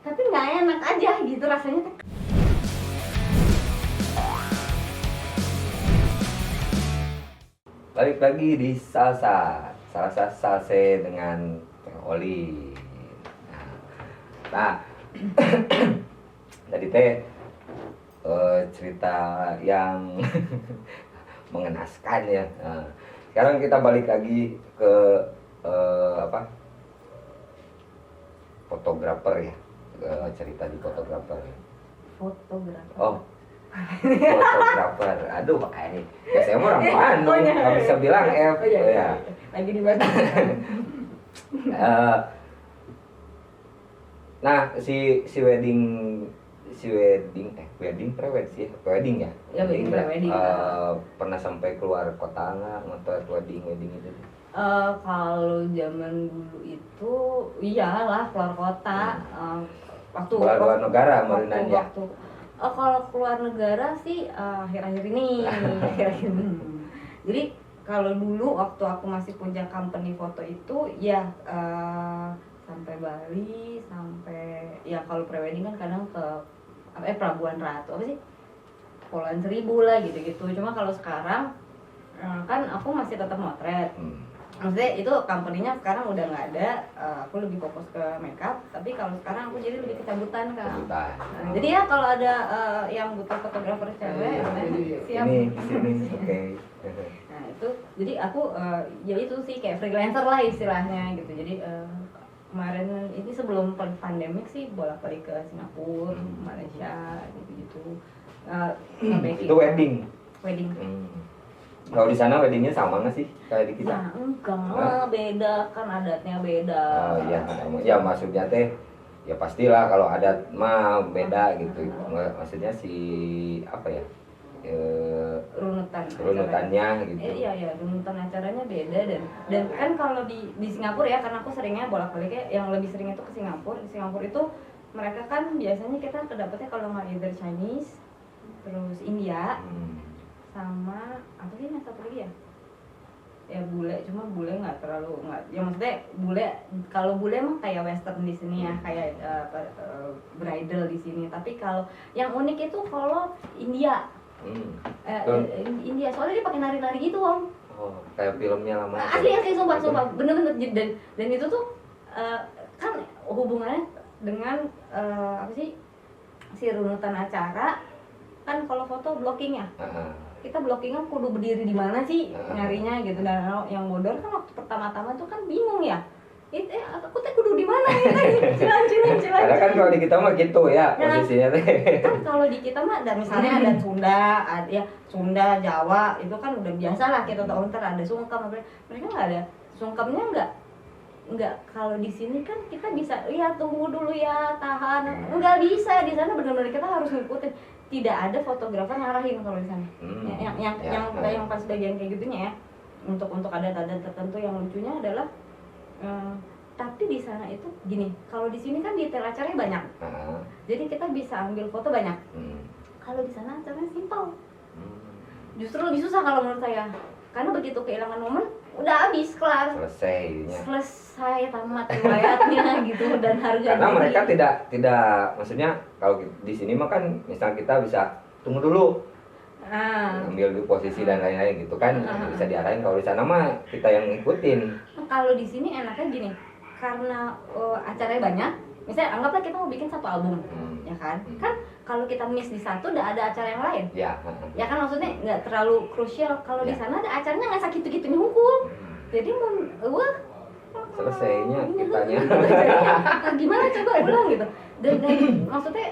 tapi nggak enak aja gitu rasanya. Balik lagi di Salsa Salse dengan Teh Oli. Nah, tadi teh cerita yang mengenaskan ya. Nah, sekarang kita balik lagi ke fotografer ya. Cerita di fotografer. Fotografer. Oh, fotografer. Aduh, makanya ya saya mau orang Bandung, nggak bisa bilang F. Oh, iya. Ya. Lagi di Bandung. Nah, si wedding prewed sih, wedding ya. Ya, wedding. Pernah sampai keluar kota nggak nonton wedding itu? Kalau zaman dulu itu iyalah keluar kota. Waktu Keluar negara Marinanya. Kalau keluar negara sih akhir-akhir ini. Jadi kalau dulu waktu aku masih punya company foto itu ya sampai Bali, sampai ya kalau prewedding kan kadang ke Pelabuhan Ratu apa sih? Kepulauan Seribu lah gitu-gitu. Cuma kalau sekarang kan aku masih tetap motret. Maksudnya itu company-nya sekarang udah nggak ada, aku lebih fokus ke makeup. Tapi kalau sekarang aku jadi lebih kecabutan kan. Jadi ya kalau ada yang butuh fotografer cewek, siap. Ini di sini, oke. Nah itu, jadi aku ya itu sih kayak freelancer lah istilahnya gitu. Jadi kemarin ini sebelum pandemik sih bolak-balik ke Singapura, Malaysia gitu-gitu. Itu wedding. Kalau di sana weddingnya sama nggak sih kayak di kita? Nah, enggak, beda kan adatnya beda. Oh iya, ya maksudnya teh ya pastilah kalau adat mah beda gitu. Maksudnya si apa ya? Runutannya gitu. Iya, runutan acaranya beda dan kan kalau di Singapura ya, karena aku seringnya bolak-baliknya yang lebih sering itu ke Singapura. Di Singapura itu mereka kan biasanya kita kedapatnya kalau nggak either Chinese, terus India. Sama apa sih yang satu lagi ya bule, cuma bule nggak ya maksudnya bule, kalau bule emang kayak western di sini ya, kayak bridal di sini. Tapi kalau yang unik itu kalau India. India soalnya dia pakai nari-nari gitu Om. Oh, kayak filmnya lama. Asli sumpah bener-bener. Dan itu tuh kan hubungannya dengan apa sih, si runutan acara kan. Kalau foto blocking ya, kita blockingnya kudu berdiri di mana sih nyarinya gitu. Dan yang bodor kan waktu pertama-tama tuh kan bingung ya, aku teh kudu di mana ya kan, cilan. Karena kan kalau di kita mah gitu ya posisinya teh. Kan kalau di kita mah ada misalnya ada Sunda, Jawa itu kan udah biasa lah kita tahu. Ntar ada sungkem, mereka nggak ada sungkemnya, nggak. Kalau di sini kan kita bisa ya tunggu dulu ya, tahan. Nggak bisa, di sana benar-benar kita harus ngikutin. Tidak ada fotografer ngarahin kalau di sana. Yang pas bagian kayak gitunya ya, untuk adat-adat tertentu. Yang lucunya adalah tapi di sana itu gini, kalau di sini kan detail acaranya banyak, jadi kita bisa ambil foto banyak. Kalau di sana acaranya simpel, justru lebih susah kalau menurut saya, karena begitu kehilangan momen udah habis, kelar, selesai tamat riwayatnya gitu. Dan harga karena mereka tidak maksudnya kalau di sini mah kan misal kita bisa tunggu dulu, ambil di posisi dan lain-lain gitu kan, bisa diarahin. Kalau di sana mah kita yang ngikutin. Kalau di sini enaknya gini, karena acaranya banyak. Misalnya anggaplah kita mau bikin satu album, ya kan? Kan kalau kita miss di satu, udah ada acara yang lain. Ya kan, maksudnya nggak terlalu krusial. Kalau di sana ada acaranya nggak sakit-sakitnya hukum. Jadi selesainya kitanya. Gimana coba ulang gitu. Dan maksudnya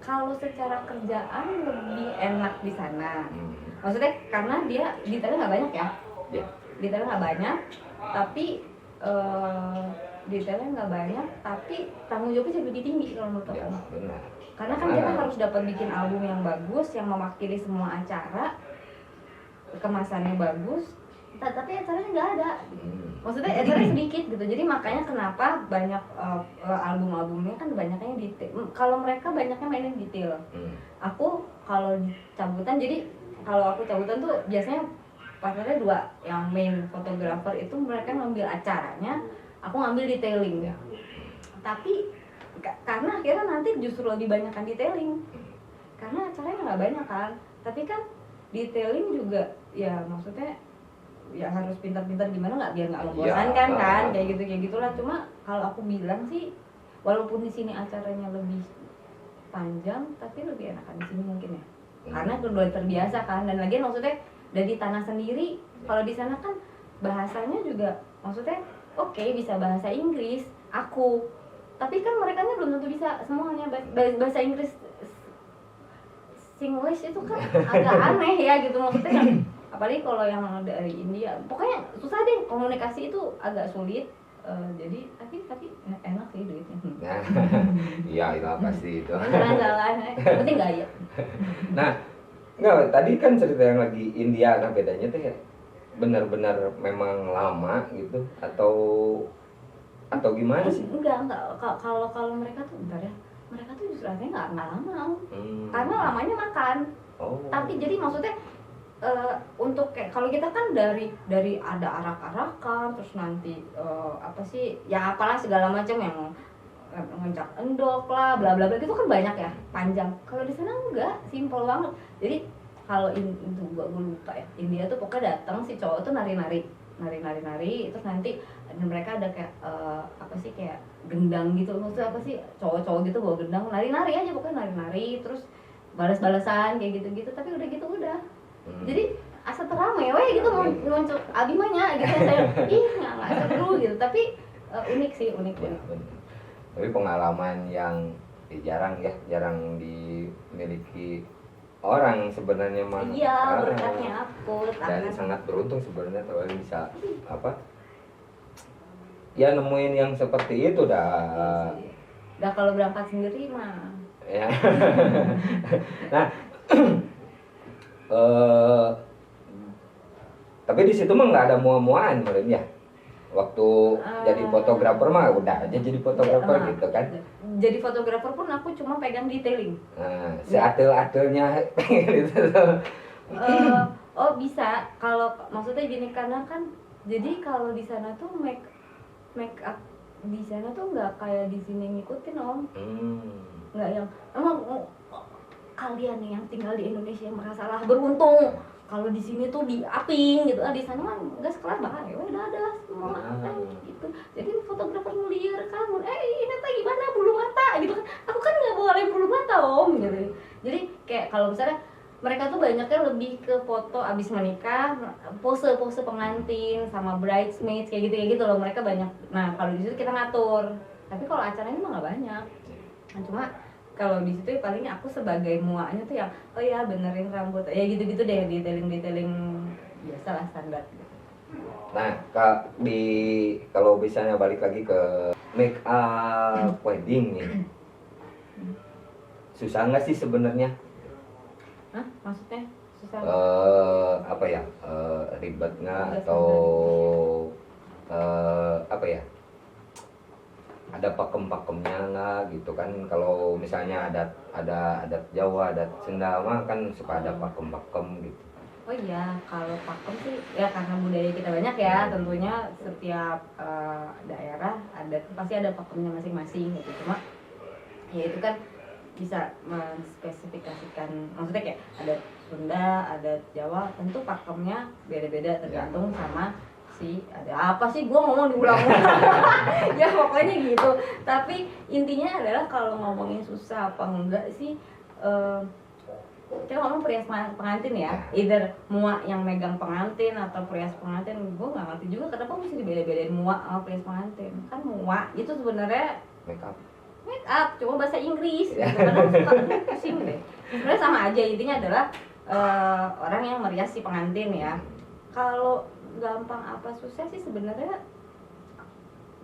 kalau secara kerjaan lebih enak di sana. Maksudnya karena dia detailnya nggak banyak ya. Detailnya nggak banyak, tapi tanggung jawabnya jadi lebih tinggi kalau menurut aku. Benar. Karena kan kita harus dapat bikin album yang bagus, yang mewakili semua acara, kemasannya bagus, tapi acaranya nggak ada. Maksudnya acaranya sedikit gitu. Jadi makanya kenapa banyak album-albumnya kan banyaknya detail. Kalau mereka banyaknya mainin detail. Aku kalau cabutan, jadi kalau aku cabutan tuh biasanya partnernya dua, yang main fotografer itu mereka ngambil acaranya, aku ngambil detailing. Tapi karena akhirnya nanti justru lebih banyak kan detailing, karena acaranya nggak banyak kan, tapi kan detailing juga ya maksudnya ya harus pintar-pintar gimana nggak biar nggak membosankan kan, kayak gitulah. Cuma kalau aku bilang sih walaupun di sini acaranya lebih panjang tapi lebih enakan di sini mungkin ya, karena udah terbiasa kan. Dan lagi maksudnya dari tanah sendiri, kalau di sana kan bahasanya juga maksudnya oke, bisa bahasa Inggris aku, tapi kan mereka belum tentu bisa semuanya bahasa Inggris. Singlish itu kan agak aneh ya gitu maksudnya kan, apalagi kalau yang dari India, pokoknya susah deh, komunikasi itu agak sulit. Jadi tapi enak sih duitnya. Iya, itu pasti itu. Masalahnya penting gaya. Nah, enggak, tadi kan cerita yang lagi India, nah bedanya tuh ya benar-benar memang lama gitu atau gimana sih? Enggak, kalau mereka tuh bentar ya. Mereka tuh justru nggak lama, karena lamanya makan. Tapi jadi maksudnya untuk kayak kalau kita kan dari ada arak-arakan, terus nanti apa sih ya apalah segala macam yang ngencak endok lah bla bla bla gitu kan banyak ya, panjang. Kalau di sana enggak, simpel banget. Jadi kalau itu gua lupa ya, India tuh pokoknya datang si cowok tuh nari terus nanti mereka ada kayak apa sih kayak gendang gitu, maksudnya apa sih cowok-cowok gitu bawa gendang nari aja, pokoknya nari terus balas-balasan kayak gitu tapi udah gitu udah. Jadi asa terame we gitu ngoncok abimanya gitu saya nggak seru gitu, tapi unik sih unik. Tapi pengalaman yang jarang dimiliki orang sebenarnya mah. Iya, berkatnya aku dan sangat beruntung sebenarnya kalau bisa apa ya nemuin yang seperti itu dah. Udah kalau berangkat sendiri mah ya. Nah tapi di situ mah nggak ada muaan mungkin ya. Waktu jadi fotografer mah udah aja jadi fotografer gitu kan. Jadi fotografer pun aku cuma pegang detailing. Seatil-atilnya pengen itu. Oh bisa, kalau maksudnya gini karena kan jadi kalau di sana tuh make up di sana tuh nggak kayak di sini ngikutin om. Nggak yang emang kalian yang tinggal di Indonesia merasalah beruntung kalau di sini tuh diaping gitu, di sana mah nggak sekelas bahkan ya udah ada semua gitu. Jadi fotografer ngeliar kan, ini teh gimana bulu mata gitu kan, aku kan nggak boleh bulu mata om gitu. Jadi kayak kalau misalnya mereka tuh banyaknya lebih ke foto abis menikah, pose pengantin sama bridesmaids kayak gitu loh, mereka banyak. Nah kalau di situ kita ngatur, tapi kalau acaranya mah nggak banyak. Nah, cuma kalau di situ paling aku sebagai muanya tuh yang oh ya benerin rambut ya gitu deh, detailing biasa lah standar. Nah kalau misalnya balik lagi ke make up wedding nih, susah nggak sih sebenarnya? Hah? Maksudnya susah? Apa ya ribet nggak atau apa ya? Ada pakem-pakemnya nggak gitu kan? Kalau misalnya adat Jawa, adat Sunda mah kan suka ada pakem-pakem gitu. Oh iya, kalau pakem sih ya karena budaya kita banyak ya, tentunya setiap daerah pasti ada pakemnya masing-masing gitu. Cuma ya itu kan bisa menspesifikasikan, maksudnya kayak ada Sunda, ada Jawa, tentu pakemnya beda-beda tergantung sama ada apa sih gua ngomong diulang. Ya pokoknya gitu. Tapi intinya adalah kalau ngomongin susah apa enggak sih, kita ngomong perias pengantin ya, either muak yang megang pengantin atau perias pengantin. Gue nggak ngerti juga kenapa mesti dibeda-bedain muak sama perias pengantin. Kan muak itu sebenarnya make up cuma bahasa Inggris gitu. Karena suka pusing deh. Sebenarnya sama aja, intinya adalah orang yang merias si pengantin ya. Kalau gampang apa susah sih sebenarnya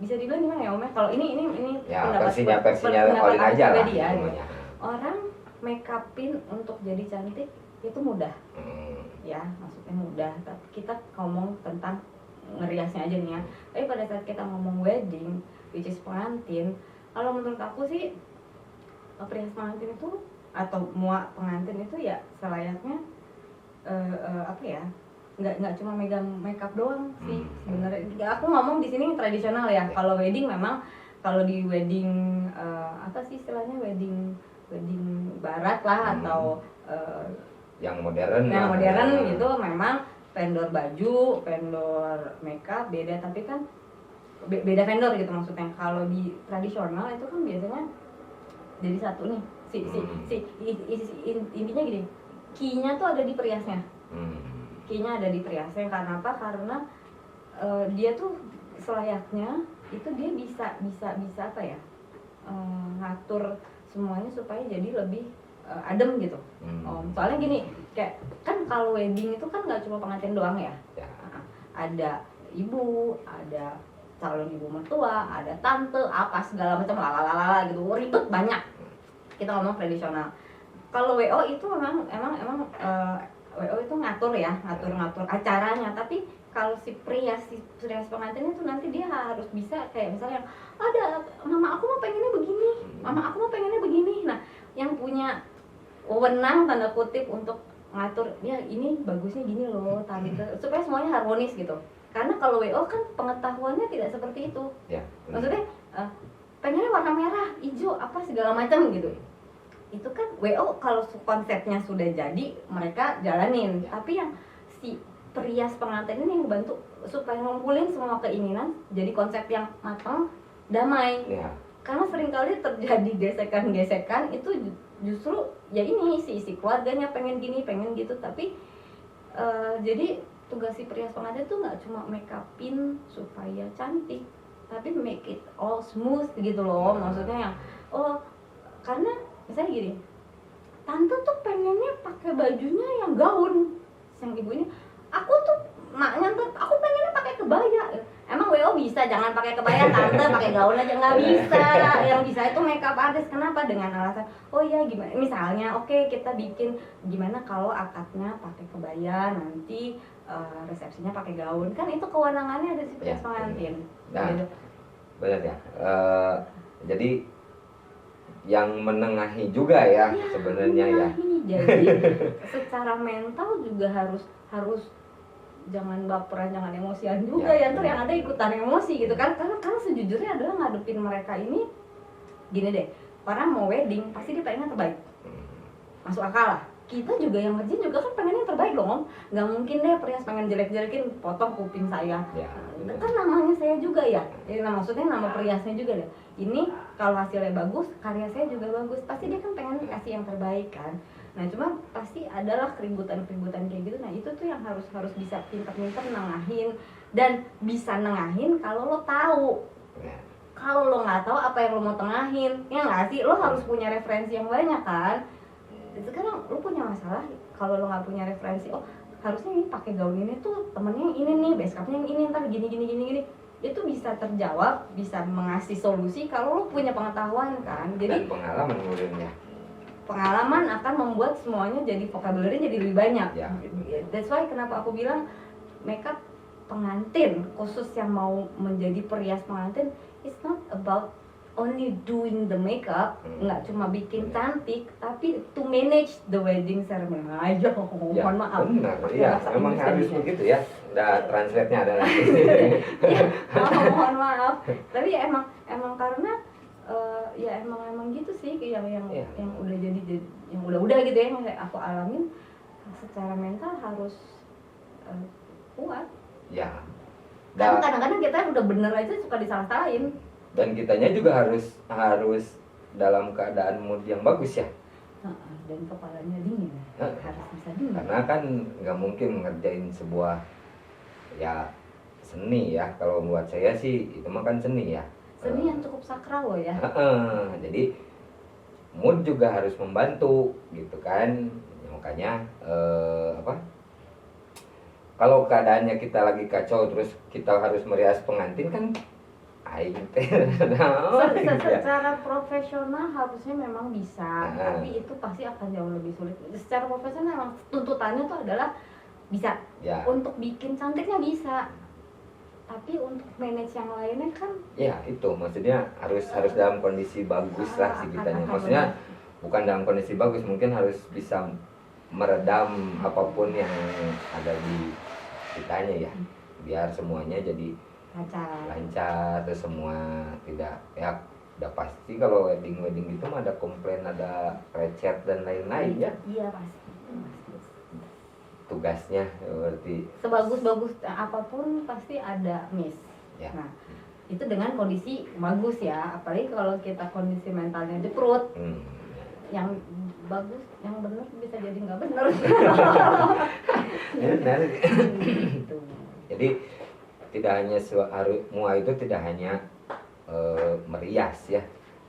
bisa dibilang gimana ya om ya? Kalau ini ya, versinya Olin aja lah ya, gitu. Orang make upin untuk jadi cantik itu mudah, ya maksudnya mudah. Tapi kita ngomong tentang ngeriasnya aja nih ya. Tapi pada saat kita ngomong wedding, which is pengantin, kalau menurut aku sih perias pengantin itu atau muak pengantin itu ya selayaknya apa ya? Nggak cuma megang makeup doang sih sebenarnya. Aku ngomong di sini tradisional ya. Kalau wedding memang kalau di wedding apa sih istilahnya, wedding barat lah atau yang modern gitu, memang vendor baju, vendor makeup beda, tapi kan beda vendor gitu maksudnya. Kalau di tradisional itu kan biasanya jadi satu nih, intinya gini, key-nya tuh ada di periasnya. Key-nya ada di periasnya, karena apa? Karena dia tuh selayaknya itu dia bisa apa ya, ngatur semuanya supaya jadi lebih adem gitu. Soalnya gini, kayak kan kalau wedding itu kan nggak cuma pengantin doang ya. Ada ibu, ada calon ibu mertua, ada tante, apa segala macam lalalala gitu, ribet banyak. Kita ngomong tradisional. Kalau WO itu emang WO itu ngatur acaranya, tapi kalau si prias pengantin itu nanti dia harus bisa kayak misalnya ada mama aku mau pengennya begini, mama aku mau pengennya begini. Nah, yang punya wewenang tanda kutip untuk ngatur ya ini bagusnya gini loh tante, supaya semuanya harmonis gitu. Karena kalau WO kan pengetahuannya tidak seperti itu. Ya, maksudnya pengennya warna merah, hijau, apa segala macam gitu. Itu kan WO kalau konsepnya sudah jadi mereka jalanin. Tapi yang si perias pengantin ini yang bantu supaya ngumpulin semua keinginan jadi konsep yang matang, damai. Ya. Karena seringkali terjadi gesekan-gesekan itu justru ya ini si keluarganya pengen gini, pengen gitu, tapi jadi tugas si perias pengantin tuh nggak cuma make upin supaya cantik, tapi make it all smooth gitu loh. Maksudnya yang karena misalnya gini, tante tuh pengennya pakai bajunya yang gaun, yang ibu ini, aku tuh maknya tuh aku pengennya pakai kebaya. Emang WO bisa jangan pakai kebaya, tante pakai gaun aja? Nggak bisa. Yang bisa itu makeup artist. Kenapa? Dengan alasan ya gimana, misalnya kita bikin gimana kalau akadnya pakai kebaya, nanti resepsinya pakai gaun, kan itu kewenangannya ada di perias pengantin. Nah, gitu. Benar ya. Jadi yang menengahi juga ya sebenarnya ya. Jadi secara mental juga harus jangan baperan, jangan emosian juga ya, ntar yang ada ikutan emosi gitu kan. Karena sejujurnya adalah ngadepin mereka ini gini deh, orang mau wedding pasti dia pengen yang terbaik, masuk akal lah. Kita juga yang ngerjain juga kan pengen yang terbaik dong, nggak mungkin deh perias pengen jelek-jelekin, potong kuping saya kan namanya saya juga ya. Maksudnya nama periasnya juga deh. Ini kalau hasilnya bagus, karya saya juga bagus, pasti dia kan pengen kasih yang terbaik kan. Nah cuma pasti adalah keributan kayak gitu. Nah itu tuh yang harus bisa pinter-pinter nengahin, dan bisa nengahin kalau lo tahu. Kalau lo nggak tahu apa yang lo mau tengahin, ya nggak sih, lo harus punya referensi yang banyak kan. Sekarang lo punya masalah kalau lo nggak punya referensi, harusnya ini pakai gaun ini tuh temennya yang ini nih, base cupnya yang ini, ntar gini. Itu bisa terjawab, bisa mengasih solusi kalau lo punya pengetahuan kan. Jadi dan pengalaman kemudiannya. Pengalaman akan membuat semuanya jadi vocabulary jadi lebih banyak. That's why kenapa aku bilang makeup pengantin khusus yang mau menjadi perias pengantin, it's not about only doing the makeup, nggak cuma bikin cantik, tapi to manage the wedding ceremony. Ayo, mohon maaf. Benar, iya, memang harus begitu ya. Udah translate-nya ada nanti. Mohon maaf. Tapi emang karena ya emang gitu sih, yang udah jadi yang udah gitu ya, yang aku alamin secara mental harus kuat. Ya. Dan kadang-kadang kita udah bener aja suka disalah-salahin. Dan kitanya juga harus dalam keadaan mood yang bagus ya. Dan kepalanya dingin, harus bisa dingin. Karena kan nggak mungkin ngerjain sebuah ya seni ya. Kalau buat saya sih itu mah kan seni ya. Seni yang cukup sakral loh ya. Jadi mood juga harus membantu gitu kan. Makanya kalau keadaannya kita lagi kacau terus kita harus merias pengantin kan secara profesional harusnya memang bisa, tapi itu pasti akan jauh lebih sulit. Secara profesional memang tuntutannya tuh adalah bisa untuk bikin cantiknya bisa, tapi untuk manage yang lainnya kan ya itu maksudnya harus dalam kondisi bagus lah sih kitanya. Maksudnya bukan dalam kondisi bagus, mungkin harus bisa meredam apapun yang ada di kitanya ya, biar semuanya jadi lancar, terus semua tidak ya udah pasti kalau wedding gitu mah ada komplain, ada recet dan lain-lain ya. Iya pasti. Tugasnya berarti Sebagus-bagus apapun pasti ada miss. ya. Nah, itu dengan kondisi bagus ya, apalagi kalau kita kondisi mentalnya jeprut. Yang bagus, yang benar bisa jadi nggak benar. Benar. Gitu. Jadi tidak hanya mua itu tidak hanya merias ya,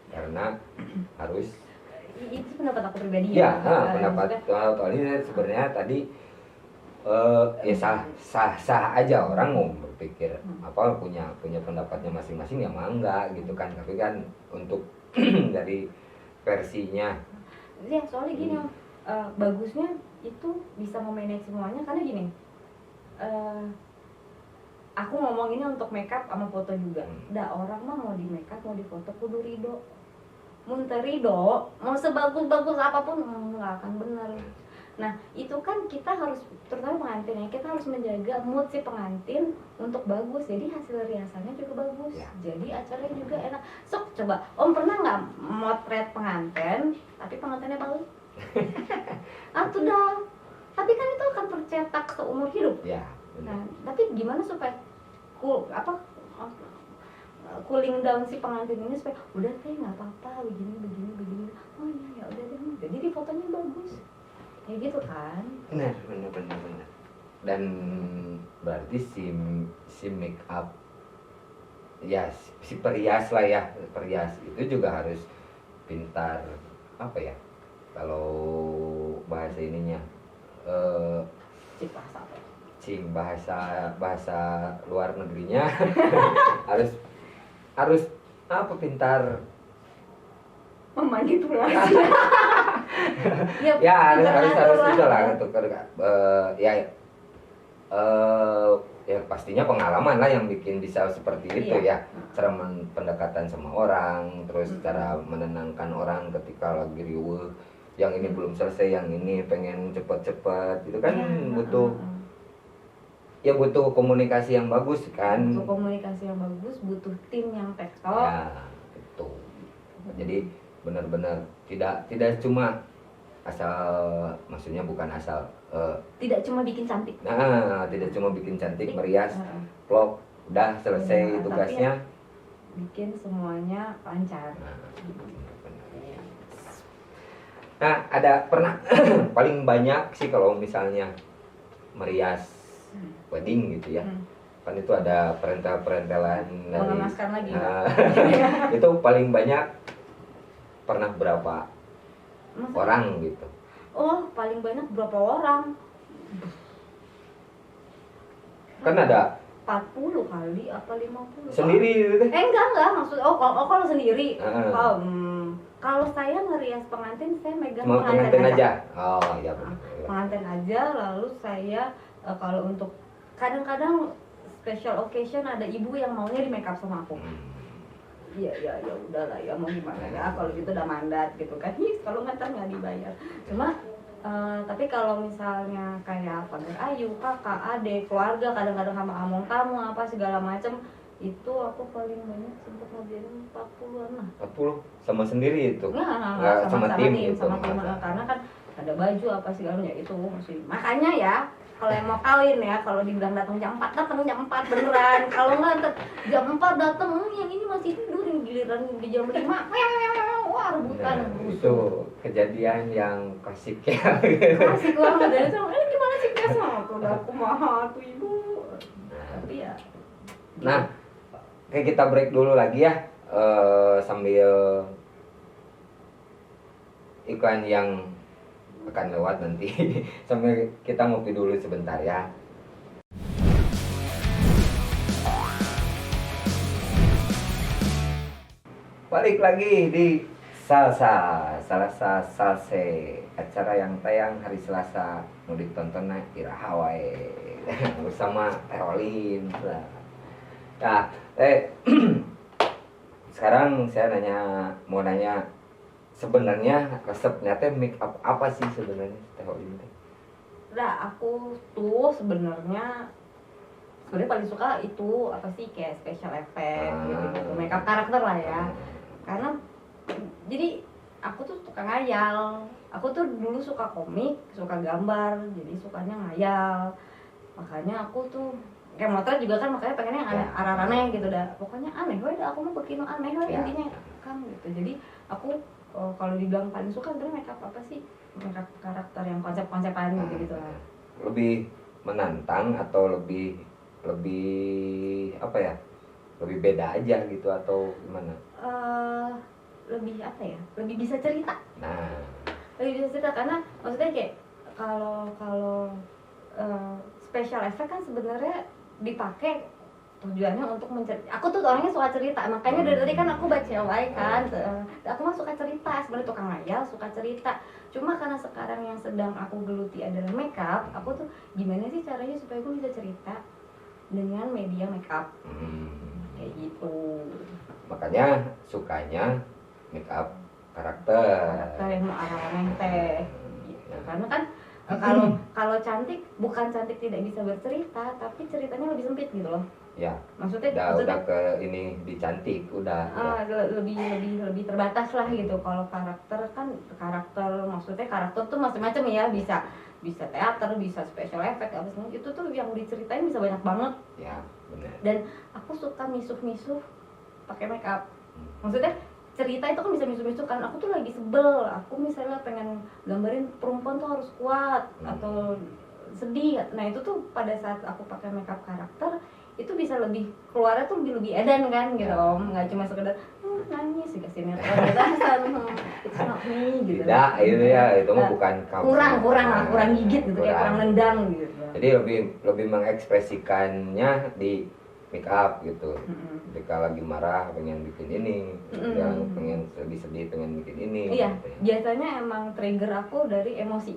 karena harus itu pendapat aku pribadi ya. Pendapat ini sebenarnya tadi ya sah aja orang mau berpikir apa punya pendapatnya masing-masing ya mangga gitu kan, tapi kan untuk dari versinya ya soalnya gini bagusnya itu bisa memanage semuanya karena gini aku ngomong ini untuk makeup sama foto juga. Orang mah mau di makeup mau di foto kudu ridho. Mun teu ridho, mau sebagus-bagus apapun nggak akan bener. Nah, itu kan kita harus, terutama pengantin ya, kita harus menjaga mood si pengantin untuk bagus. Jadi hasil riasannya juga bagus. Ya. Jadi acaranya juga enak. Sok coba, Om pernah nggak motret pengantin, tapi pengantinnya balik? Atuh dah. Tapi kan itu akan tercetak seumur hidup. Ya. Nah, tapi gimana supaya cooling down si pengantin ini supaya udah teh nggak apa-apa begini. Oh ya udah deh. Jadi di fotonya bagus. Ya gitu kan. Benar. Dan berarti si make up ya si perias lah ya, perias itu juga harus pintar apa ya? Kalau bahasa ininya bahasa luar negerinya harus apa pintar memanipulasi. Ya harus itu lah untuk ya pastinya pengalaman lah yang bikin bisa seperti itu ya, cara pendekatan sama orang, terus cara menenangkan orang ketika lagi riuh, yang ini belum selesai, yang ini pengen cepet-cepet, itu kan butuh komunikasi yang bagus kan. Butuh komunikasi yang bagus, butuh tim yang tektok. Ya, itu. Jadi benar-benar tidak cuma asal, maksudnya bukan asal tidak cuma bikin cantik. Nah, tidak cuma bikin cantik, merias, vlog, udah selesai tugasnya. Bikin semuanya lancar. Nah, ada pernah paling banyak sih kalau misalnya merias wedding gitu ya, kan itu ada perentel-perentelan dari mengemaskan lagi. Itu paling banyak pernah berapa orang gitu? Oh, paling banyak berapa orang? Kan ada 40 kali apa 50? Sendiri gitu. Enggak maksud kalau sendiri. Kalau saya ngerias pengantin, saya megang pengantin aja. Oh iya benar. Pengantin aja, lalu saya kalau untuk kadang-kadang special occasion ada ibu yang maunya di make up sama aku. Ya udahlah ya, mau gimana ya, kalau gitu udah mandat gitu kan. Kalau ngantar nggak dibayar. Cuma tapi kalau misalnya kayak Pagar Ayu, kakak, adik, keluarga, kadang-kadang sama among tamu apa segala macem, itu aku paling banyak sempat ngerjain 40-an lah. 40 sama sendiri itu? Nggak, sama tim gitu, sama tim karena kan ada baju apa segala ya itu masih. Makanya ya kalau yang mau kawin ya, kalau dibilang datang jam 4 beneran. Kalau nggak jam 4 datang, yang ini masih tidur, yang giliran di jam 5 wah rebutan. Itu kejadian yang klasik ya. Klasik banget dari sama. Gimana sih biasa tuh udah aku mahal tuh ibu. Tapi ya. Nah, kayak kita break dulu lagi ya, sambil iklan yang akan lewat nanti. Sambil kita ngopi dulu sebentar ya. Balik lagi di Salsa Salse, acara yang tayang hari Selasa, mau ditonton Ira Hawaii bersama Terolin. Nah, sekarang saya mau nanya sebenarnya resepnya teh make up apa sih sebenarnya Terolin teh? Nah, aku tuh sebenarnya sebenarnya paling suka itu apa sih kayak special effect gitu, makeup karakter lah ya. Karena jadi aku tuh suka ngayal. Aku tuh dulu suka komik, suka gambar, jadi sukanya ngayal. Makanya aku tuh kayak motret juga kan, makanya pengennya yang aneh, arah-aneh gitu dah. Pokoknya aneh, aku mau bikin aneh intinya kan gitu. Jadi aku kalau dibilang paling suka sebenarnya makeup apa sih? Makeup karakter yang konsep-konsepan gitu lah. Lebih menantang atau lebih apa ya? Lebih beda aja gitu atau gimana? Lebih apa ya? Lebih bisa cerita. Nah, lebih bisa cerita karena maksudnya kayak kalau special effect kan sebenarnya dipakai tujuannya untuk aku tuh orangnya suka cerita, makanya dari tadi kan aku baca kan, aku mah suka cerita, sebenarnya tukang ngayal, suka cerita. Cuma karena sekarang yang sedang aku geluti adalah makeup, aku tuh gimana sih caranya supaya aku bisa cerita dengan media makeup, kayak gitu. Makanya sukanya makeup karakter yang mau arah-arah teh gitu. Karena kan kalau cantik, bukan cantik tidak bisa bercerita, tapi ceritanya lebih sempit gitu loh. Ya. Maksudnya udah ke ini dicantik udah. Lebih terbatas lah gitu. Kalau karakter maksudnya karakter tuh macam-macam ya, bisa teater, bisa special effect, apa semua itu tuh yang diceritain bisa banyak banget. Ya, benar. Dan aku suka misuh-misuh pakai makeup. Maksudnya cerita itu kan bisa misuh-misuh kan, aku tuh lagi sebel, aku misalnya pengen gambarin perempuan tuh harus kuat atau sedih. Nah itu tuh pada saat aku pakai makeup karakter itu bisa lebih keluarnya tuh lebih edan kan gitu om, nggak cuma sekedar nangis sih kasih netral it's not me gitu. Tidak, itu ya itu mah bukan kamu. kurang gigit gitu, kayak kurang nendang gitu. Jadi lebih mengekspresikannya di make up gitu. Ketika lagi marah pengen bikin ini, yang pengen sedih pengen bikin ini. Iya, gitu ya. Biasanya emang trigger aku dari emosi.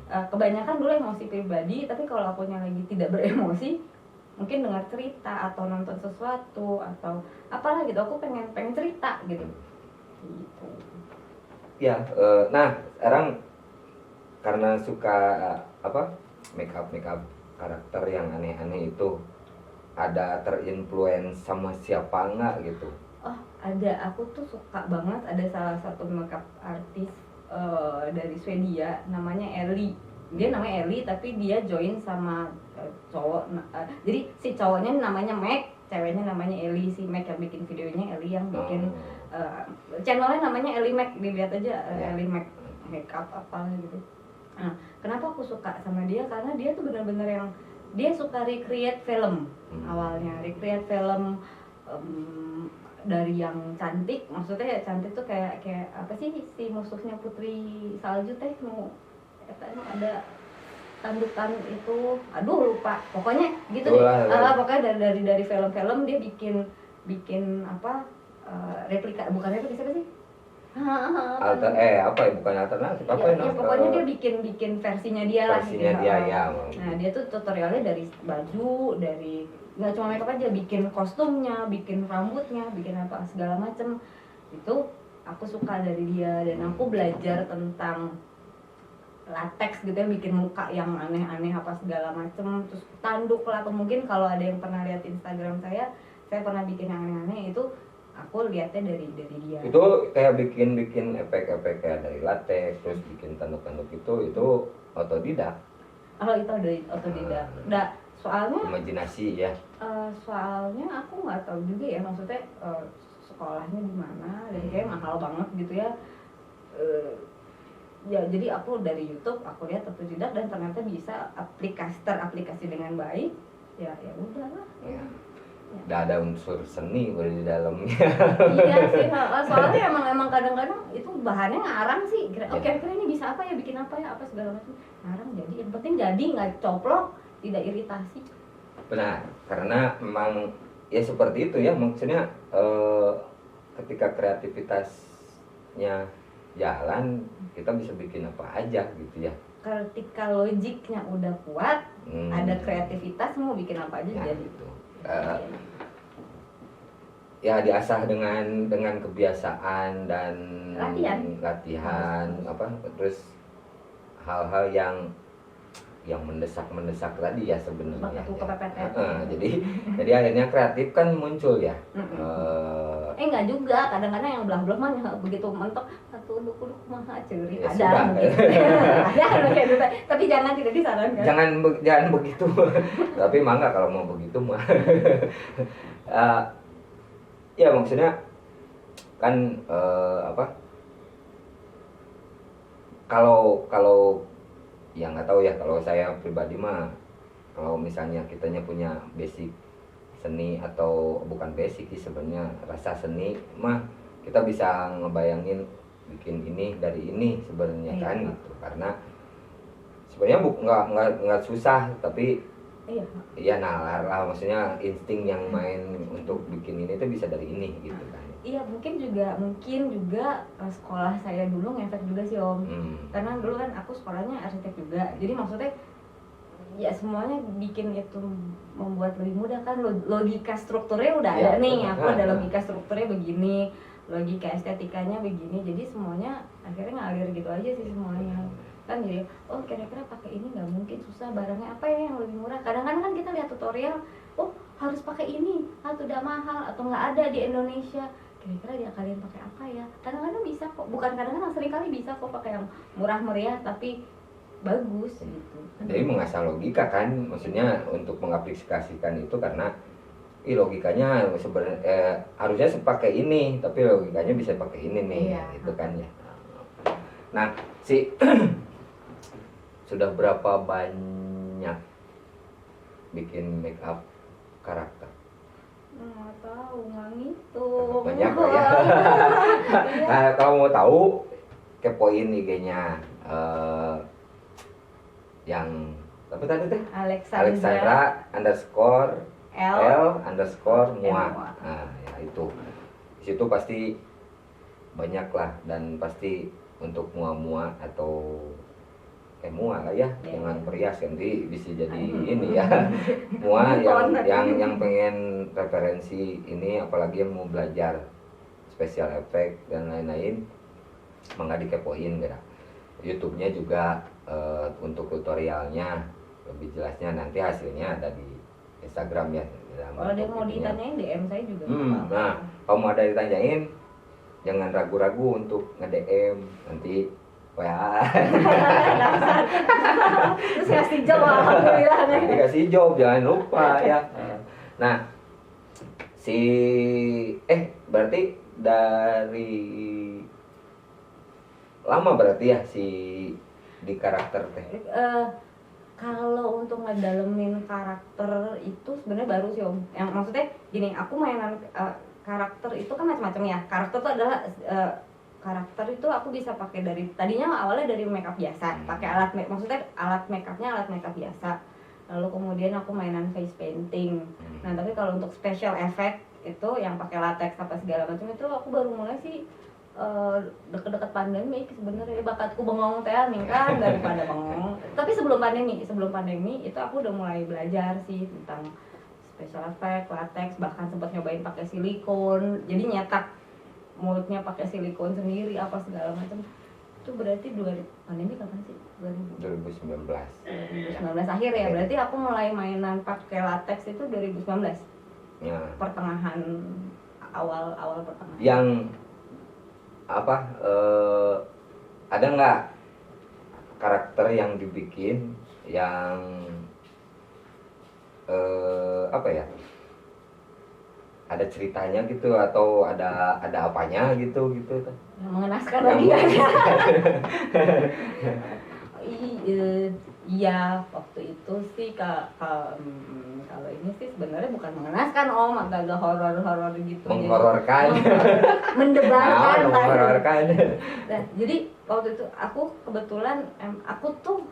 Kebanyakan dulu emosi pribadi, tapi kalau akunya lagi tidak beremosi, mungkin dengar cerita atau nonton sesuatu atau apalah gitu, aku pengen cerita gitu. Ya, nah sekarang karena suka make up karakter yang aneh-aneh itu, ada terinfluence sama siapa enggak gitu? Oh ada, aku tuh suka banget, ada salah satu makeup artis dari Swedia namanya Ellie. Dia namanya Ellie tapi dia join sama cowok. Jadi si cowoknya namanya Mac, ceweknya namanya Ellie. Si Mac yang bikin videonya, Ellie yang bikin channelnya namanya Ellie Mac, dilihat aja Ellie Mac makeup apa gitu. Nah, kenapa aku suka sama dia? Karena dia tuh benar-benar yang dia suka recreate film. Awalnya recreate film dari yang cantik, maksudnya cantik tuh kayak apa sih si musuhnya Putri Salju teh mau ada tandukan itu, aduh lupa pokoknya gitu deh. Pokoknya dari film-film dia bikin apa replika, bukan replika siapa sih? Bukan alternatif apa ya, pokoknya dia bikin versinya dia lah gitu. Ya. Nah dia tuh tutorialnya dari baju, dari nggak cuma makeup aja, bikin kostumnya, bikin rambutnya, bikin apa segala macem. Itu aku suka dari dia, dan aku belajar tentang latex gitu ya, bikin muka yang aneh-aneh apa segala macem, terus tanduk lah, atau mungkin kalau ada yang pernah lihat Instagram saya pernah bikin yang aneh-aneh, itu aku lihatnya dari dia. Itu kayak bikin efek-efek kayak dari latex, terus bikin tanduk-tanduk itu otodidak. Itu dari otodidak. Soalnya imajinasi ya. Soalnya aku nggak tahu juga ya, maksudnya sekolahnya di mana, dan kayak mahal banget gitu ya. Ya jadi aku dari YouTube aku lihat otodidak dan ternyata bisa teraplikasi dengan baik. Ya udahlah. Ya. Udah ada unsur seni udah di dalamnya. Iya sih, soalnya emang kadang-kadang itu bahannya ngarang sih. Kira-kira ini bisa apa ya, bikin apa ya, apa segala macam. Ngarang jadi, yang penting jadi, nggak coplok, tidak iritasi. Benar, karena memang ya seperti itu ya, maksudnya ketika kreativitasnya jalan, kita bisa bikin apa aja gitu ya. Ketika logiknya udah kuat, ada kreativitas, mau bikin apa aja jadi. Gitu. Ya diasah dengan kebiasaan dan latihan terus hal-hal yang yang mendesak tadi ya sebenarnya. Bakat kepepet ya. Jadi akhirnya kreatif kan muncul ya. Enggak juga, kadang-kadang yang belah-belah mah begitu mentok satu uduk mah ceri Ya, ada gitu. Ada kayak gitu. Tapi jangan, tidak disarankan. Jangan begitu. Tapi mangga kalau mau begitu mah. Ya maksudnya kan kalau ya nggak tahu ya, kalau saya pribadi mah kalau misalnya kitanya punya basic seni atau bukan basic sih sebenarnya, rasa seni mah kita bisa ngebayangin bikin ini dari ini sebenarnya kan gitu, karena sebenarnya nggak susah, tapi iya nalar lah, maksudnya insting yang main untuk bikin ini tuh bisa dari ini gitu kan. Iya, mungkin juga sekolah saya dulu ngefek juga sih Om. Karena dulu kan aku sekolahnya arsitek juga. Jadi maksudnya ya semuanya bikin itu membuat lebih mudah kan, logika strukturnya udah ada nih. Aku ada logika strukturnya begini, logika estetikanya begini. Jadi semuanya akhirnya ngalir gitu aja sih semuanya. Kan jadi oh kira-kira pakai ini nggak mungkin, susah, barangnya apa ya yang lebih murah. Kadang-kadang kan kita lihat tutorial, oh harus pakai ini atau udah mahal atau nggak ada di Indonesia, kira-kira dia kalian pakai apa ya. Kadang-kadang bisa kok, bukan kadang-kadang, sering kali bisa kok pakai yang murah meriah tapi bagus gitu. Jadi mengasah logika kan, maksudnya untuk mengaplikasikan itu, karena logikanya sebenarnya harusnya sepakai ini tapi logikanya bisa pakai ini nih, itu kan ya. Nah sudah berapa banyak bikin make up karakter? Nggak tahu, nggak ngitung. Banyak lah ya. Nah, kalau mau tahu kepoin IG-nya yang apa tadi teh? Alexandra underscore L underscore mua. Nah ya itu, di situ pasti banyak lah, dan pasti untuk mua atau mua lah ya, jangan perias nanti bisa jadi ini ya. Mua yang pengen referensi ini, apalagi yang mau belajar special effect dan lain-lain, mangga dikepoin gitu. YouTube-nya juga untuk tutorialnya lebih jelasnya nanti hasilnya ada di Instagram ya. Kalau dia mau ditanyain DM saya juga. Nah, kalau mau ada ditanyain jangan ragu-ragu untuk nge-DM nanti. Wah. Terus kasih jawab, alhamdulillah. Nanti kasih jawab, jangan lupa ya. Nah, berarti dari lama berarti ya di karakter teh. Kalau untuk ngedalemin karakter itu sebenarnya baru sih Om. Yang maksudnya gini, aku mainan karakter itu kan macam-macam ya. Karakter itu adalah karakter itu aku bisa pakai dari, tadinya awalnya dari makeup biasa, pakai maksudnya alat makeup biasa. Lalu kemudian aku mainan face painting. Nah tapi kalau untuk special effect itu yang pakai latex apa segala macam itu aku baru mulai sih deket-deket pandemi sebenarnya. Bakatku bengong teh nih kan daripada bengong. Tapi sebelum pandemi itu aku udah mulai belajar sih tentang special effect, latex, bahkan sempat nyobain pakai silikon. Jadi nyetak mulutnya pakai silikon sendiri apa segala macam. Itu berarti pandemi kapan sih? 2019 akhir ya. Berarti aku mulai mainan pakai latex itu 2019 ya. Pertengahan, awal pertengahan. Yang apa ada nggak karakter yang dibikin yang apa ya, ada ceritanya gitu atau ada apanya gitu yang mengenaskan lagi ada. Iya, waktu itu sih kalau ini sih sebenarnya bukan mengenaskan Om, agak-agak horor gitu. Menghororkan. Mendebarkan. Menghororkan. Nah, jadi waktu itu aku kebetulan aku tuh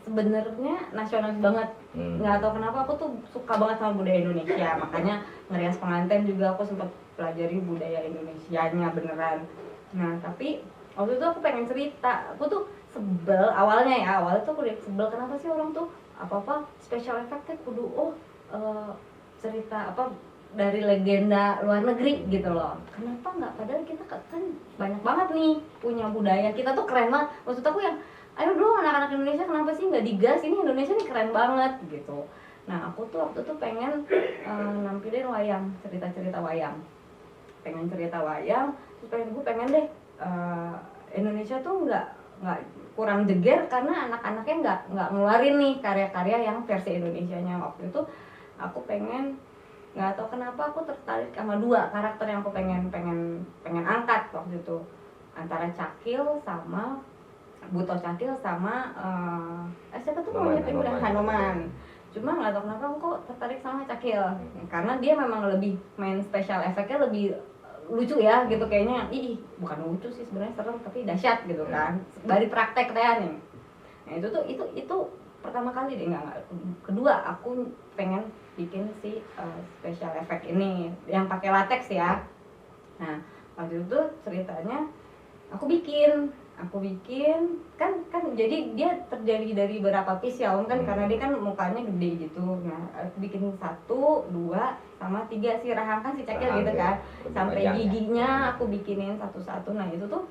sebenarnya nasionalis banget. Nggak tahu kenapa aku tuh suka banget sama budaya Indonesia, makanya ngerias pengantin juga aku sempat pelajari budaya Indonesianya beneran. Nah tapi waktu itu aku pengen cerita, aku tuh sebel awalnya tuh aku lihat sebel, kenapa sih orang tuh apa special effect kudu cerita apa dari legenda luar negeri gitu loh. Kenapa nggak, padahal kita kan banyak banget nih punya budaya, kita tuh keren banget. Maksud aku yang ayo dong anak-anak Indonesia kenapa sih nggak digas, ini Indonesia nih keren banget gitu. Nah aku tuh waktu itu pengen nampilin wayang, cerita-cerita wayang, pengen cerita wayang, terus gue pengen deh Indonesia tuh nggak kurang jeger karena anak-anaknya nggak ngeluarin nih karya-karya yang versi Indonesianya. Waktu itu aku pengen, nggak tahu kenapa aku tertarik sama 2 karakter yang aku pengen angkat waktu itu, antara Cakil sama Buto Cakil sama siapa tuh namanya Hanoman. Cuma nggak tahu kenapa aku tertarik sama Cakil karena dia memang lebih main special efeknya lebih lucu ya gitu kayaknya. Bukan lucu sih sebenarnya, serem tapi dahsyat gitu kan dari praktek teh nih. Nah itu pertama kali deh, nggak kedua aku pengen bikin si special effect ini yang pakai latex ya. Nah waktu itu ceritanya aku bikin kan jadi dia terdiri dari berapa piece ya Om kan, karena dia kan mukanya gede gitu. Nah aku bikin 1, 2 sama 3 si rahang kan si Cakil gitu kan, sampai giginya aku bikinin satu-satu. Nah itu tuh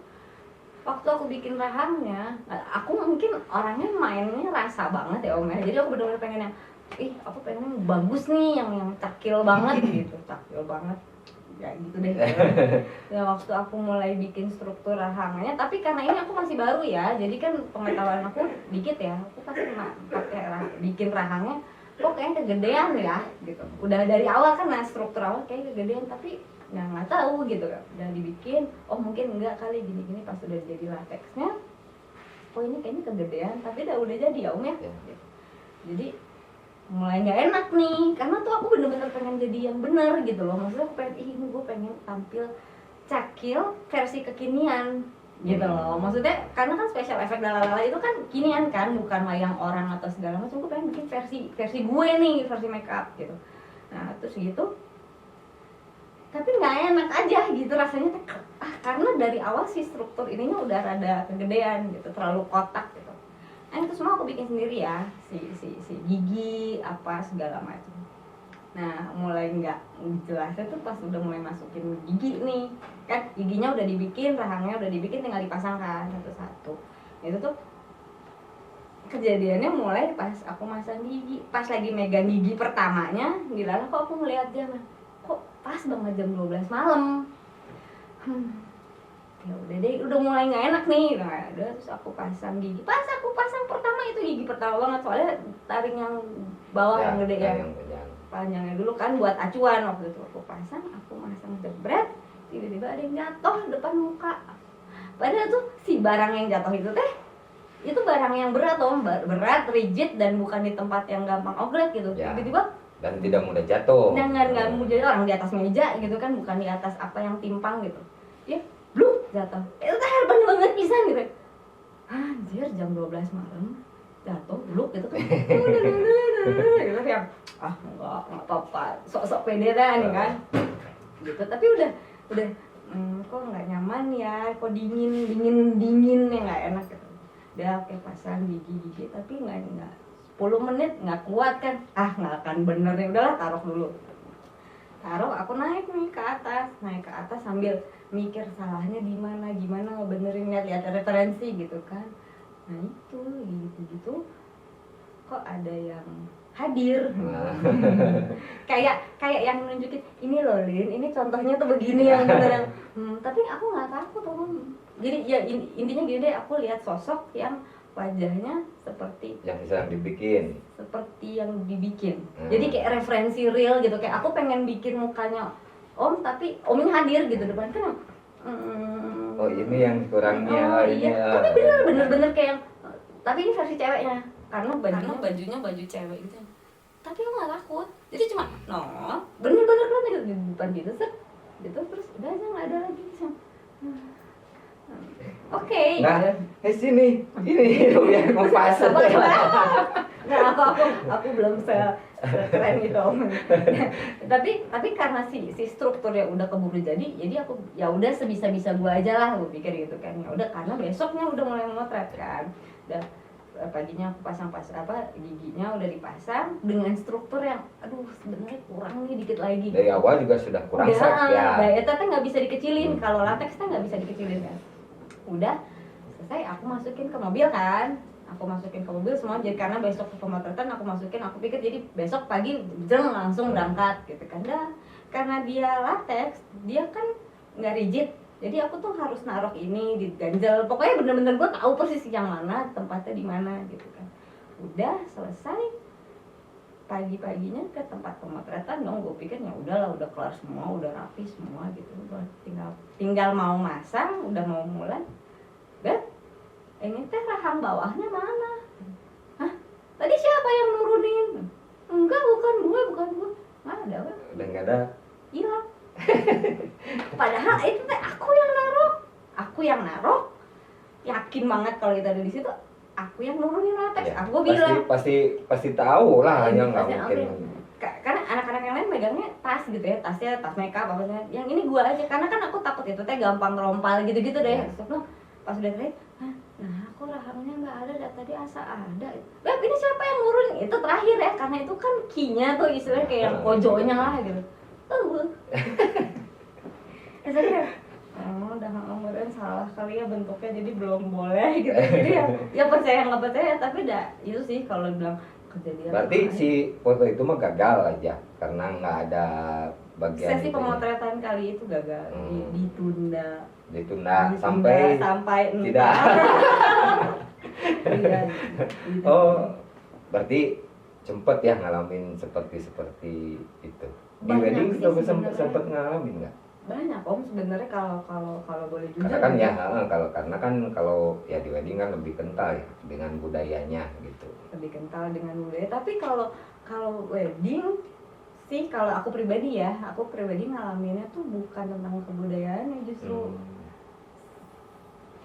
waktu aku bikin rahangnya, aku mungkin orangnya mainnya rasa banget ya Om ya, jadi aku benar-benar pengen yang aku pengen yang bagus nih, yang Cakil banget gitu, Cakil banget ya gitu deh. Ya waktu aku mulai bikin struktur rahangnya, tapi karena ini aku masih baru ya, jadi kan pengetahuan aku dikit ya, aku pasti pakai bikin rahangnya kok kayaknya kegedean ya gitu. Udah dari awal kan, nah struktur awal kayak kegedean, tapi nggak tahu gitu kan. Udah dibikin, mungkin enggak kali gini-gini, pas udah jadi latexnya, ini kayaknya kegedean, tapi udah jadi ya Om ya. Gitu. Jadi mulai nggak enak nih, karena tuh aku bener-bener pengen jadi yang bener gitu loh. Maksudnya aku pengen, gue pengen tampil Cakil versi kekinian gitu loh. Maksudnya karena kan special effect lalala itu kan kinian kan, bukan wayang orang atau segala macam. Gue pengen bikin versi gue nih, versi make up gitu. Nah terus gitu, tapi nggak enak aja gitu rasanya, karena dari awal si struktur ininya udah rada kegedean gitu, terlalu kotak gitu. Nah itu semua aku bikin sendiri ya, si gigi apa segala macam. Nah mulai nggak jelasnya tuh pas udah mulai masukin gigi nih, kan giginya udah dibikin, rahangnya udah dibikin, tinggal dipasangkan satu-satu. Itu tuh kejadiannya mulai pas aku masang gigi, pas lagi megang gigi pertamanya, gila kok aku ngeliat jam, kok pas banget jam 12 malam. Ya udah deh, udah mulai nggak enak nih. Nah udah, terus aku pasang gigi. Pas aku pasang pertama itu gigi pertama banget, soalnya taring yang bawah yang gede ya, panjangnya dulu kan buat acuan. Waktu itu aku masang jebret, tiba-tiba ada yang jatuh depan muka. Padahal tuh si barang yang jatuh itu barang yang berat berat, rigid, dan bukan di tempat yang gampang oglet gitu. Tiba-tiba dan tidak mudah jatuh. Nggak mudah, orang di atas meja gitu kan, bukan di atas apa yang timpang gitu. Ya bluk jatuh, itu hebat banget pisan gitu. Anjir jam 12 malam jatuh bluk gitu kan. Gitu yang enggak apa-apa, sok-sok pede dah nih kan. Gitu, tapi udah kok nggak nyaman ya, kok dingin ya, nggak enak gitu. Udah kayak pasang gigi tapi nggak 10 menit nggak kuat kan, nggak akan bener nih, udahlah taruh dulu. Aku naik nih ke atas sambil mikir salahnya di mana, gimana ngebenerin, lihat referensi gitu kan. Nah itu gitu kok ada yang hadir. kayak yang nunjukin ini loh Lin, ini contohnya tuh begini yang bener yang tapi aku nggak takut Om. Jadi ya intinya gini deh, aku lihat sosok yang wajahnya seperti yang sedang dibikin, jadi kayak referensi real gitu, kayak aku pengen bikin mukanya Om tapi Omnya hadir gitu depan kan. Ini yang kurangnya. Iya, tapi bener kayak, tapi ini versi ceweknya, karena bajunya baju cewek gitu, tapi aku nggak takut, jadi cuma bener-bener di depan gitu terus udah aja, nggak ada lagi sih. Oke. Nah, sini ini yang mau pasang. Nah, aku belum keren gitu Om. tapi karena si strukturnya udah keburu jadi aku ya udah sebisa gua aja lah, gua pikir gitu kan. Ya udah, karena besoknya udah mulai memotret kan. Dan paginya aku pasang giginya udah dipasang dengan struktur yang sebenarnya kurang nih dikit lagi. Dari awal juga sudah kurang set ya. Nah, eta teh nggak bisa dikecilin, kalau latex teh nggak bisa dikecilin kan. Udah selesai aku masukin ke mobil kan, semua. Jadi karena besok pemotretan aku masukin, aku pikir jadi besok pagi jeng langsung berangkat gitu kan. Karena dia latex, dia kan nggak rigid, jadi aku tuh harus naruh ini di ganjel, pokoknya bener-bener gue tahu persis yang mana tempatnya di mana gitu kan. Udah selesai, pagi-paginya ke tempat pemotretan dong, gue pikir ya udahlah, udah kelar semua, udah rapi semua gitu, tinggal mau masang, udah mau mulai. Ini teh rahang bawahnya mana? Hah? Tadi siapa yang nurunin? Enggak, bukan gue. Mana ada? Udah nggak ada. Hilang. Padahal itu teh aku yang naruh. Yakin banget kalau kita ada di situ, aku yang nurunin latex. Ya, Aku bilang. Pasti tahu lah, Ya, yang nggak mungkin. Karena anak-anak yang lain megangnya tas gitu ya, tasnya tas makeup apa. Yang ini gua aja, karena kan aku takut itu teh gampang rompal gitu-gitu deh. Terus pas udah terakhir, nah aku rahangnya nggak ada, dari tadi asa ada. Beb, ini siapa yang nurunin? Itu terakhir ya, karena itu kan key-nya tuh istilahnya kayak yang pojoknya lah gitu. Saya udah ngomongin salah kali ya bentuknya, jadi belum boleh gitu. Jadi ya percaya nggak percaya, tapi itu sih kalau bilang kejadian. Berarti si foto itu mah gagal aja karena nggak ada bagian. Sesi pemotretan kali itu gagal, ditunda sampai tidak. Oh, berarti sempet ya ngalamin seperti itu. Di wedding sempet ngalamin nggak? Banyak om sebenarnya, kalau boleh jujur. Karena kan ya, kalau ya di wedding kan lebih kental ya dengan budayanya gitu. Lebih kental dengan budaya. Tapi kalau wedding sih, kalau aku pribadi ngalaminnya tuh bukan tentang kebudayaannya justru.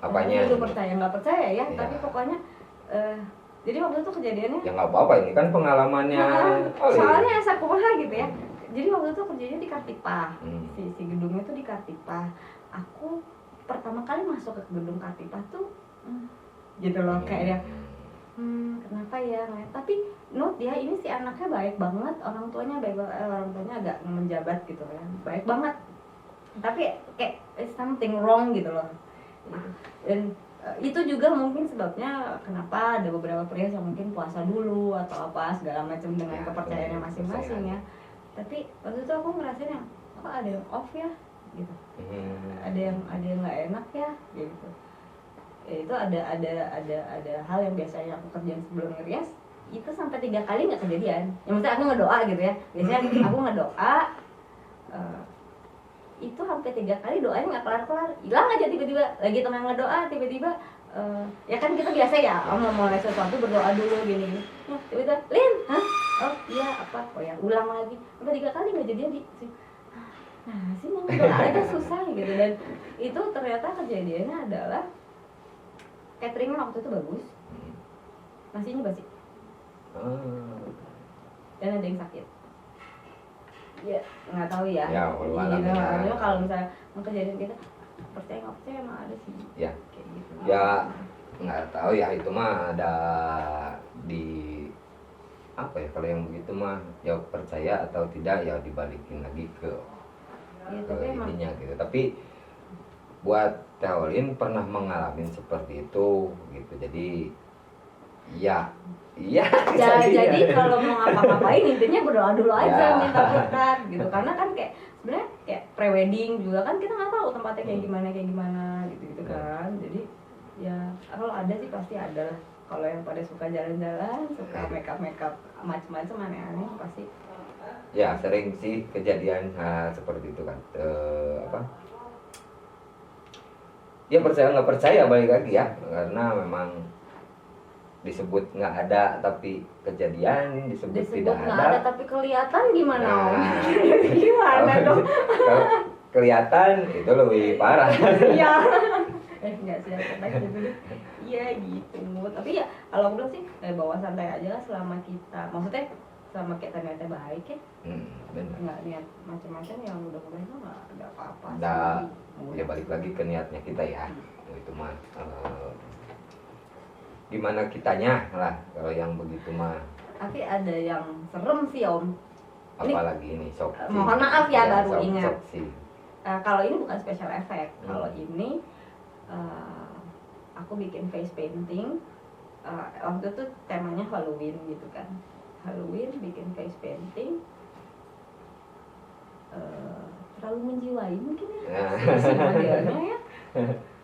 Apanya? Itu percaya nggak percaya ya, tapi pokoknya jadi waktu itu kejadiannya. Ya nggak apa-apa, ini kan pengalamannya. Soalnya asa kumaha gitu ya. Jadi waktu itu kerjanya di Kartipah, si gedungnya tuh di Kartipah. Aku pertama kali masuk ke gedung Kartipah tuh, gitu loh kayak dia, kenapa ya? Tapi note ya, ini si anaknya baik banget, orang tuanya agak menjabat gitu ya, baik banget. Tapi kayak something wrong gitu loh. Dan itu juga mungkin sebabnya kenapa ada beberapa pria yang mungkin puasa dulu atau apa segala macam dengan kepercayaannya masing-masing ya. Tapi waktu itu aku ngerasain yang kok ada yang off ya gitu, ada yang nggak enak ya gitu. Ya, itu ada hal yang biasanya aku kerjain sebelum ngerias itu sampai 3 kali nggak kejadian. Ya maksudnya aku ngedoa gitu ya, biasanya aku ngedoa itu hampir 3 kali doanya nggak kelar-kelar, hilang aja tiba-tiba. Lagi tengah ngedoa tiba-tiba ya kan kita biasa ya mau mulai sesuatu berdoa dulu gini. Tiba-tiba Lin, oh iya apa, oh ya ulang lagi sampai 3 kali nggak jadi. Nah sih ngedoa aja susah gitu. Dan itu ternyata kejadiannya adalah cateringnya waktu itu bagus, nasinya basi, dan ada yang sakit. Ya nggak tahu ya. Iya, kalau misalnya mau kejadian kita percaya nggak percaya emang ada sih. Ya. Kayak gitu. Ya nggak tahu ya, itu mah ada di apa ya, kalau yang begitu mah ya percaya atau tidak ya dibalikin lagi ke ininya gitu. Tapi buat Teolin pernah mengalami seperti itu gitu. Jadi ya jadi kalau mau ngapa-ngapain intinya berdoa dulu aja, minta berkat gitu. Karena kan kayak sebenarnya kayak pre-wedding juga kan kita nggak tahu tempatnya kayak gimana gitu kan. Jadi ya kalau ada sih pasti ada lah. Kalau yang pada suka jalan-jalan, suka makeup macam-macam aneh-aneh pasti. Ya sering sih kejadian seperti itu kan. Ya percaya nggak percaya balik lagi ya, karena memang disebut nggak ada tapi kejadian, disebut tidak ada tapi kelihatan gimana? Nah, gimana dong? Kalau kelihatan itu lebih parah. Iya. Nggak sih, gitu. Iya gitu. Tapi ya kalau aku bilang sih bawa santai aja lah selama kita, maksudnya selama kita niatnya baik ya. Benar. Nggak niat macam-macam yang udah-udah itu nggak ada apa-apa. Ya balik lagi ke niatnya kita ya. Itu mah gimana kitanya lah kalau yang begitu mah. Tapi ada yang serem sih om. Apalagi ini sok. Mohon maaf ya baru sok, ingat. Sok, kalau ini bukan special effect. Kalau ini aku bikin face painting. Waktu itu temanya Halloween gitu kan, Halloween bikin face painting. Terlalu menjiwai mungkin ya, si modelnya ya,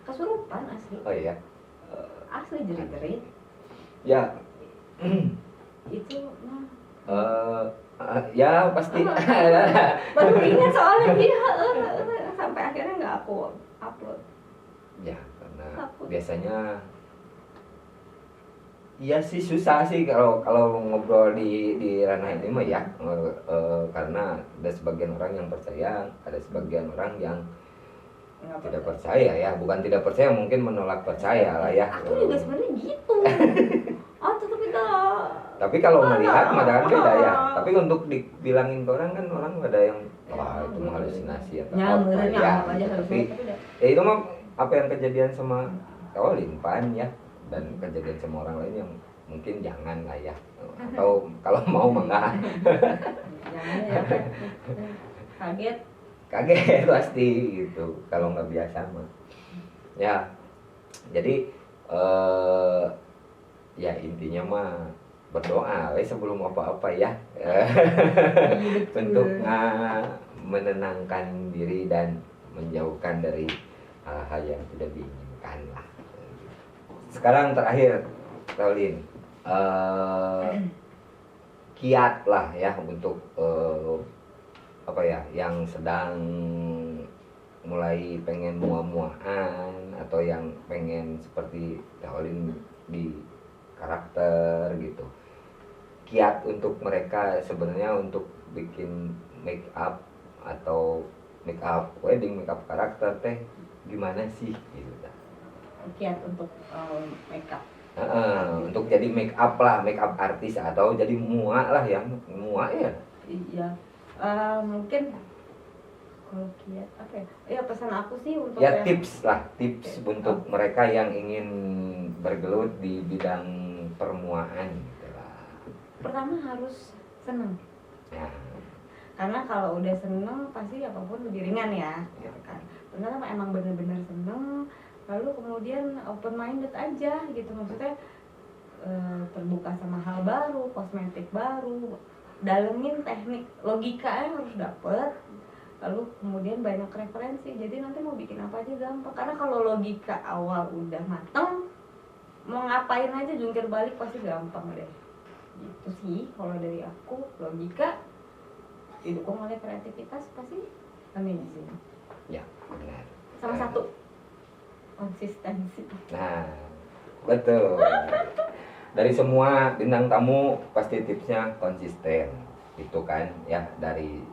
kesurupan asli. Oh iya. Asli jerit-jerit. Ya. Itu ya pasti. Baru ingat soalnya dia sampai akhirnya nggak aku upload. Ya karena Takut. biasanya iya sih susah sih kalau ngobrol di ranah ini mah ya, karena ada sebagian orang yang percaya, ada sebagian orang yang tidak percaya ya, bukan tidak percaya, mungkin menolak percaya lah ya. Aku juga sebenarnya gitu. Tapi tapi kalau melihat mah beda ya. Tapi untuk dibilangin ke orang kan orang ada yang wah itu mah halusinasi atau apa ya. Tapi ya itu mah apa yang kejadian sama Kawalin Pan ya, dan kejadian sama orang lain yang mungkin jangan lah ya, atau kalau mau mah enggak. Jangan ya. Kaget pasti gitu kalau nggak biasa mah ya. Jadi ya intinya mah berdoa sebelum apa-apa ya. Untuk menenangkan diri dan menjauhkan dari hal-hal yang tidak diinginkan lah. Sekarang terakhir Raulin, kiat lah ya untuk apa ya, yang sedang mulai pengen muah-muahan atau yang pengen seperti Raulin di karakter gitu. Kiat untuk mereka sebenarnya untuk bikin make up atau make up wedding, make up karakter teh gimana sih gitu. Kiat untuk make up. Untuk jadi make up lah, make up artis atau jadi mua lah, yang mua ya. Iya. Mungkin kalau kiat apa ya? Ya pesan aku sih untuk ya tips lah, tips untuk mereka yang ingin bergelut di bidang permuaan gitu lah. Pertama harus seneng. Ya. Karena kalau udah seneng pasti apapun lebih ringan ya, gitu kan. Ternyata emang bener-bener seneng, lalu kemudian open minded aja gitu, maksudnya terbuka sama hal baru, kosmetik baru, dalemin teknik, logikanya harus dapet, lalu kemudian banyak referensi, jadi nanti mau bikin apa aja gampang. Karena kalau logika awal udah mateng, mau ngapain aja jungkir balik pasti gampang deh. Gitu sih kalau dari aku, logika didukung oleh kreativitas pasti amazing. Ya, benar. Sama satu, konsistensi. Nah, betul. Dari semua bintang tamu pasti tipsnya konsisten. Itu kan ya, dari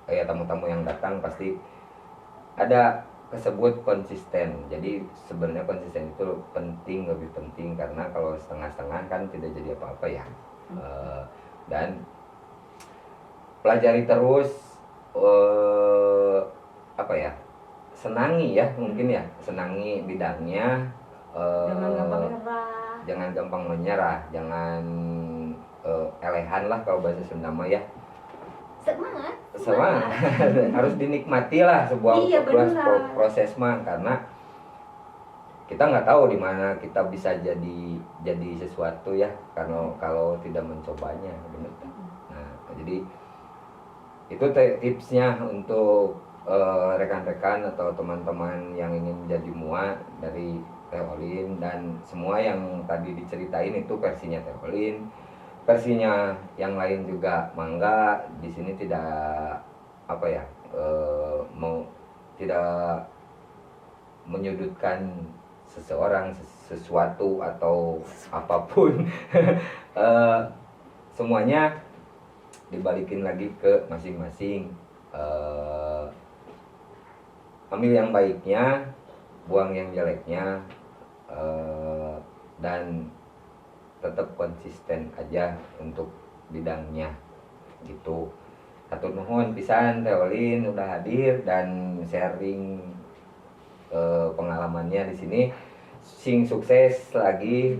tamu-tamu yang datang pasti ada kesebut konsisten. Jadi sebenarnya konsisten itu penting, lebih penting, karena kalau setengah-setengah kan tidak jadi apa-apa ya. Dan pelajari terus, apa ya, senangi ya, mungkin ya, senangi bidangnya. Jangan gampang menyerah. Jangan gampang menyerah, jangan elehan lah kalau bahasa Sunda mah ya. Semangat. Harus dinikmati lah sebuah proses mah, karena kita nggak tahu di mana kita bisa jadi sesuatu ya, kalau tidak mencobanya, benar. Nah, jadi itu tipsnya untuk rekan-rekan atau teman-teman yang ingin menjadi mua dari Teh Olin, dan semua yang tadi diceritain itu versinya Teh Olin. Versinya yang lain juga mangga, di sini tidak apa ya, tidak menyudutkan seseorang, sesuatu atau apapun. Semuanya dibalikin lagi ke masing-masing. Ambil yang baiknya, buang yang jeleknya, dan tetap konsisten aja untuk bidangnya gitu. Hatur nuhun pisan Teh Olin udah hadir dan sharing pengalamannya di sini. Sing sukses lagi,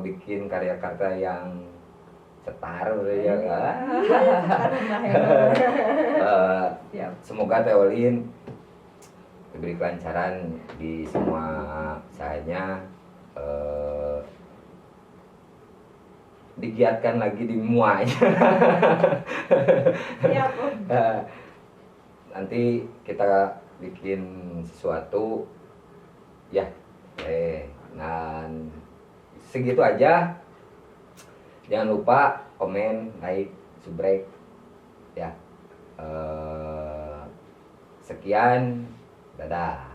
bikin karya-karya yang cetar ya. Semoga Teh Olin diberi kelancaran di semua usahanya, digiatkan lagi di muay. Iya, Bu. Nanti kita bikin sesuatu ya. Dan segitu aja. Jangan lupa komen, like, subscribe ya. Sekian, dadah.